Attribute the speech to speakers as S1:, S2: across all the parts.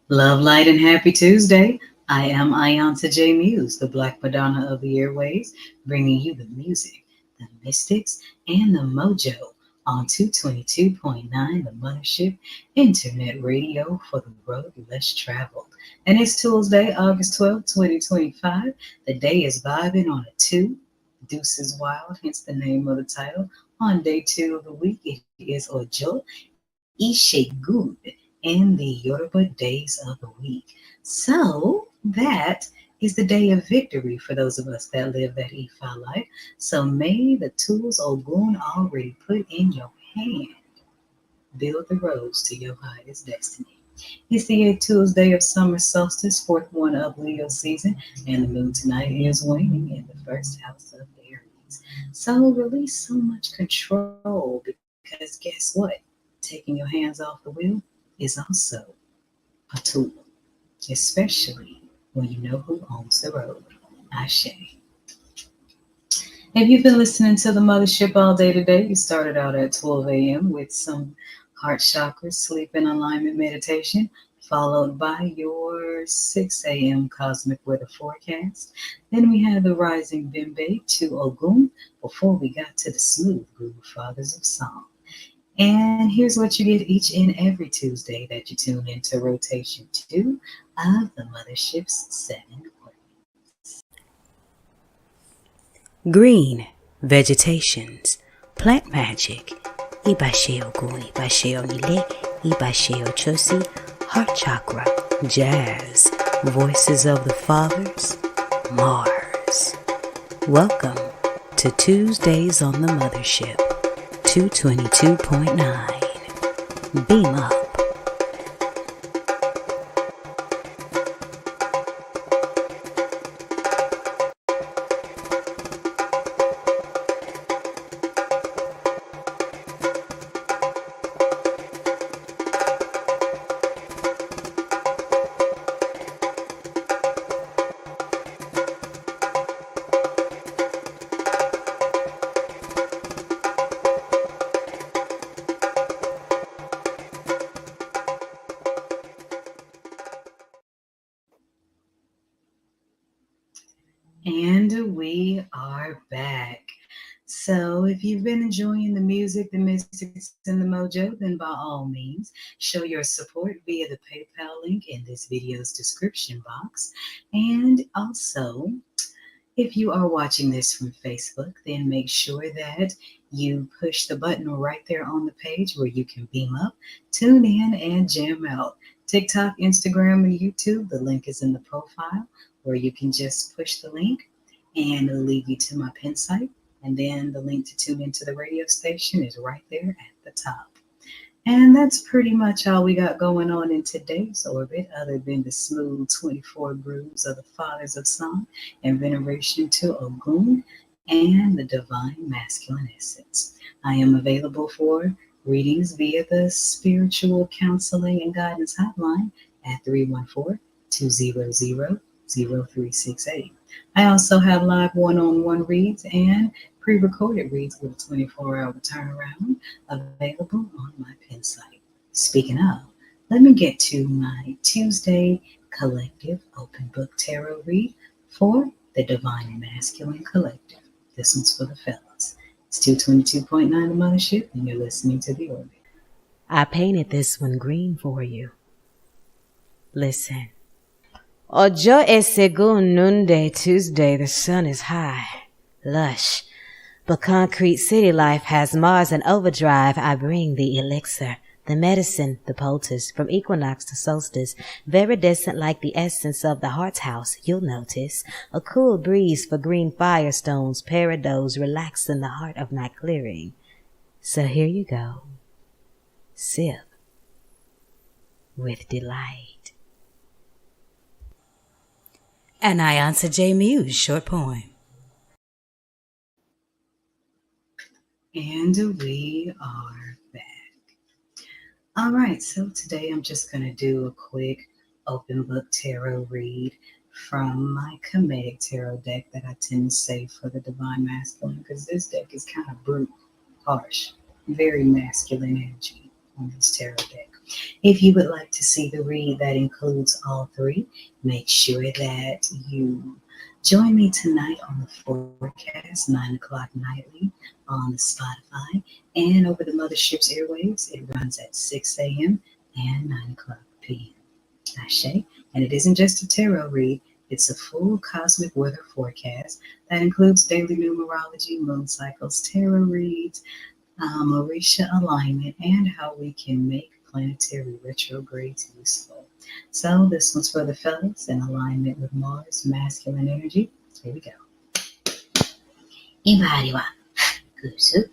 S1: Love, light, and happy Tuesday. I am iiYansaje Muse, the Black Madonna of the airways, bringing you the music, the mystics, and the mojo on 222.9, the Mothership Internet Radio for the road less traveled. And it's Tuesday, August 12th, 2025. The day is vibing on a 2. Deuces Wild, hence the name of the title. On day 2 of the week, it is Ojo Ishe Good in the Yoruba days of the week. So that is the day of victory for those of us that live that Ifa life. So may the tools Ogun already put in your hand build the roads to your highest destiny. It's the 8th Tuesday of summer solstice, fourth one of Leo season, and the moon tonight is waning in the first house of Aries. So release so much control because guess what? Taking your hands off the wheel is also a tool, especially when you know who owns the road. Ashe. If you've been listening to the Mothership all day today, you started out at 12 a.m. with some heart chakra, sleep, and alignment meditation, followed by your 6 a.m. cosmic weather forecast. Then we had the rising Bimbe to Ogun before we got to the smooth groove fathers of song. And here's what you get each and every Tuesday that you tune into rotation 2 of the Mothership's 7 orbits.
S2: Green vegetations, plant magic, Iba Ogun, Iba Onile, Iba Ochoosi, heart chakra, jazz, voices of the fathers, Mars. Welcome to Tuesdays on the Mothership, 222.9. Beam up.
S1: And we are back. So, if you've been enjoying the music, the mystics, and the mojo, then by all means, show your support via the PayPal link in this video's description box. And also, if you are watching this from Facebook, then make sure that you push the button right there on the page where you can beam up, tune in, and jam out. TikTok, Instagram, and YouTube, the link is in the profile where you can just push the link and it'll lead you to my pin site. And then the link to tune into the radio station is right there at the top. And that's pretty much all we got going on in today's orbit, other than the smooth 24 grooves of the Fathers of Song and veneration to Ogun and the divine masculine essence. I am available for readings via the Spiritual Counseling and Guidance Hotline at 314-200-0368. I also have live one-on-one reads and pre-recorded reads with a 24-hour turnaround available on my pin site. Speaking of, let me get to my Tuesday collective open book tarot read for the Divine Masculine Collective. This one's for the fellas. It's 222.9 the Mothership, and you're listening to The Orbit.
S2: I painted this one green for you. Listen. Ojo Esegun Nunde Tuesday, the sun is high, lush. But concrete city life has Mars in overdrive. I bring the elixir, the medicine, the poultice, from equinox to solstice, viridescent like the essence of the heart's house, you'll notice. A cool breeze for green firestones, parados, relax in the heart of my clearing. So here you go. Sip with delight. An iiYansaje Muse short poem.
S1: And we are back. All right, so today I'm just going to do a quick open book tarot read from my Kemetic tarot deck that I tend to save for the Divine Masculine, because this deck is kind of brute, harsh, very masculine energy on this tarot deck. If you would like to see the read that includes all three, make sure that you join me tonight on the forecast, 9 o'clock nightly on the Spotify and over the Mothership's airwaves. It runs at 6 a.m. and 9 o'clock p.m. Ashe. And it isn't just a tarot read, it's a full cosmic weather forecast that includes daily numerology, moon cycles, tarot reads, Orisha alignment, and how we can make planetary retrogrades useful. So this one's for the fellas in alignment with Mars, masculine energy. Here we go. Iba Guusu,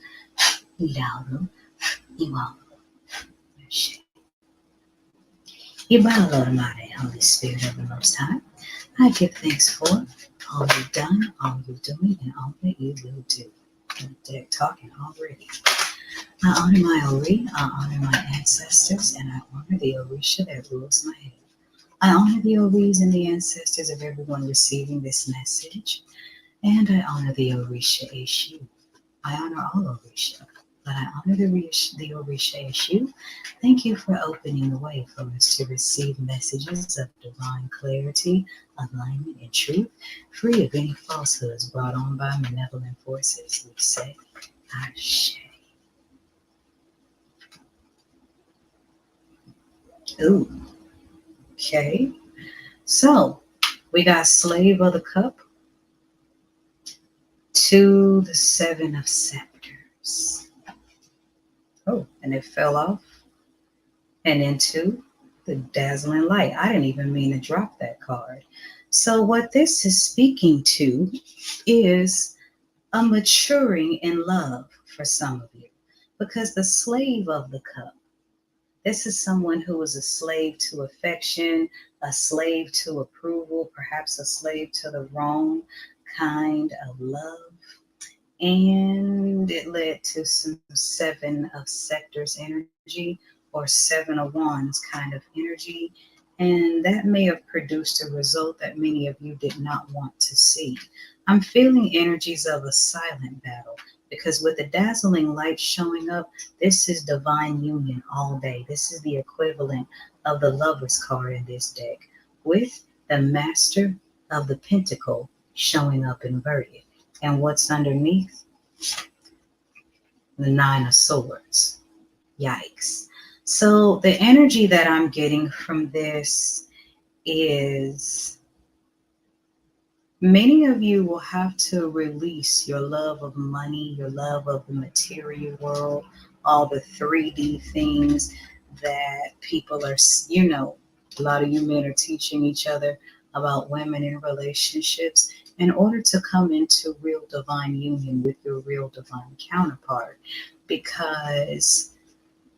S1: Iba Ogun, Iba Lord Mare, Holy Spirit of the Most High. I give thanks for all you've done, all you're doing, and all that you will do. They're talking already. I honor my Ori, I honor my ancestors, and I honor the Orisha that rules my head. I honor the Oris and the ancestors of everyone receiving this message, and I honor the Orisha Eshu. I honor all Orisha, but I honor the Orisha Eshu. Thank you for opening the way for us to receive messages of divine clarity, alignment, and truth, free of any falsehoods brought on by malevolent forces. We say, Ashe. Ooh, okay. So we got Slave of the Cup to the Seven of Scepters. Oh, and it fell off and into the Dazzling Light. I didn't even mean to drop that card. So what this is speaking to is a maturing in love for some of you, because the Slave of the Cup, this is someone who is a slave to affection, a slave to approval, perhaps a slave to the wrong kind of love. And it led to some Seven of Scepters energy or Seven of Wands kind of energy. And that may have produced a result that many of you did not want to see. I'm feeling energies of a silent battle, because with the dazzling light showing up, this is divine union all day. This is the equivalent of the Lover's card in this deck, with the Master of the Pentacle showing up inverted. And what's underneath? The Nine of Swords. Yikes. So the energy that I'm getting from this is many of you will have to release your love of money, your love of the material world, all the 3D things that people are, a lot of you men are teaching each other about women in relationships in order to come into real divine union with your real divine counterpart, because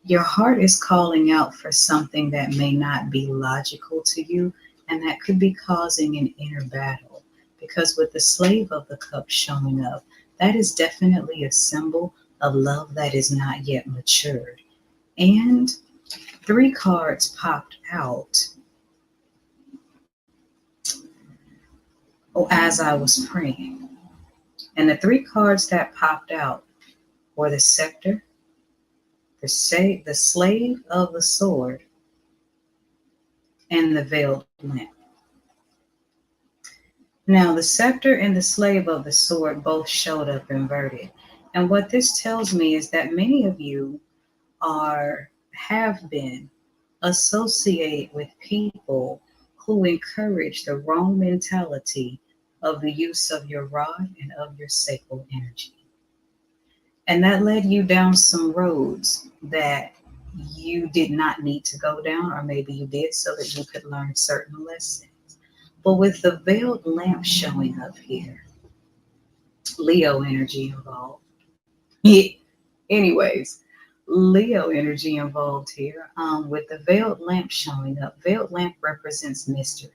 S1: your heart is calling out for something that may not be logical to you, and that could be causing an inner battle. Because with the Slave of the Cup showing up, that is definitely a symbol of love that is not yet matured. And 3 cards popped out as I was praying. And the 3 cards that popped out were the Scepter, the Slave of the Sword, and the Veiled Lamp. Now, the Scepter and the Slave of the Sword both showed up inverted. And what this tells me is that many of you have been associated with people who encourage the wrong mentality of the use of your rod and of your sacral energy. And that led you down some roads that you did not need to go down, or maybe you did so that you could learn certain lessons. But with the Veiled Lamp showing up here, Leo energy involved. Yeah. Anyways, Leo energy involved here. With the Veiled Lamp showing up, Veiled Lamp represents mystery.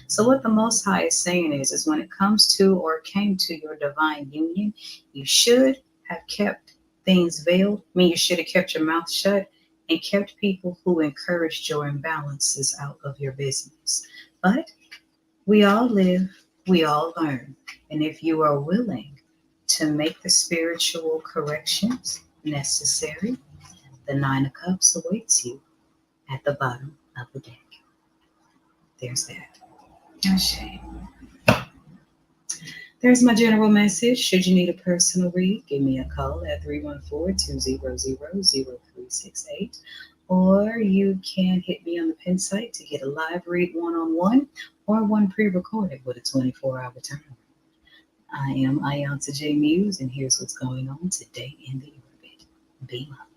S1: So what the Most High is saying is when it comes to or came to your divine union, you should have kept things veiled. I mean, you should have kept your mouth shut and kept people who encouraged your imbalances out of your business. But we all live, we all learn. And if you are willing to make the spiritual corrections necessary, the Nine of Cups awaits you. at the bottom of the deck. There's that. Ashe. There's my general message. Should you need a personal read, give me a call at 314-200-0368. Or you can hit me on the pin site to get a live read one-on-one or one pre-recorded with a 24-hour turnaround. I am iiYansaje Muse, and here's what's going on today in the orbit. Beam up.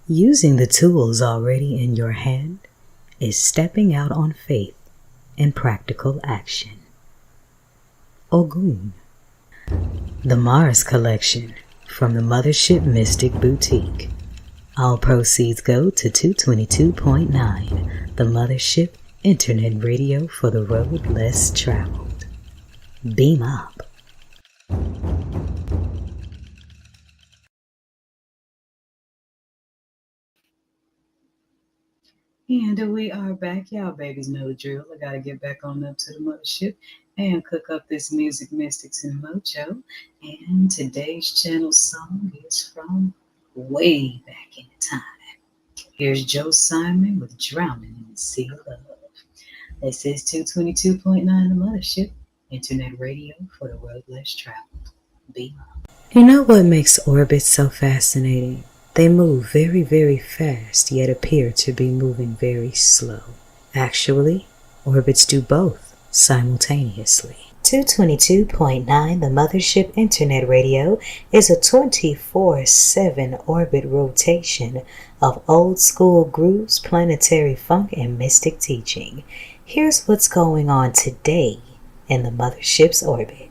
S1: Using the tools already in your hand is stepping out on faith and practical action. Ogun. The Mars Collection from the Mothership Mystic Boutiq. All proceeds go to 222.9, the Mothership Internet Radio for the road less traveled. Beam up. And we are back. Y'all babies know the drill. I gotta get back on up to the mothership and cook up this music, mystics, and mojo. And today's channel song is from way back in time. Here's Joe Simon with Drowning in the Sea of Love. This is 222.9 the Mothership, Internet Radio for the road less traveled. Beam up. You know what makes orbits so fascinating? They move very, very fast, yet appear to be moving very slow. Actually, orbits do both simultaneously. 222.9 the Mothership Internet Radio is a 24/7 orbit rotation of old school grooves, planetary funk, and mystic teaching. Here's what's going on today in the Mothership's orbit.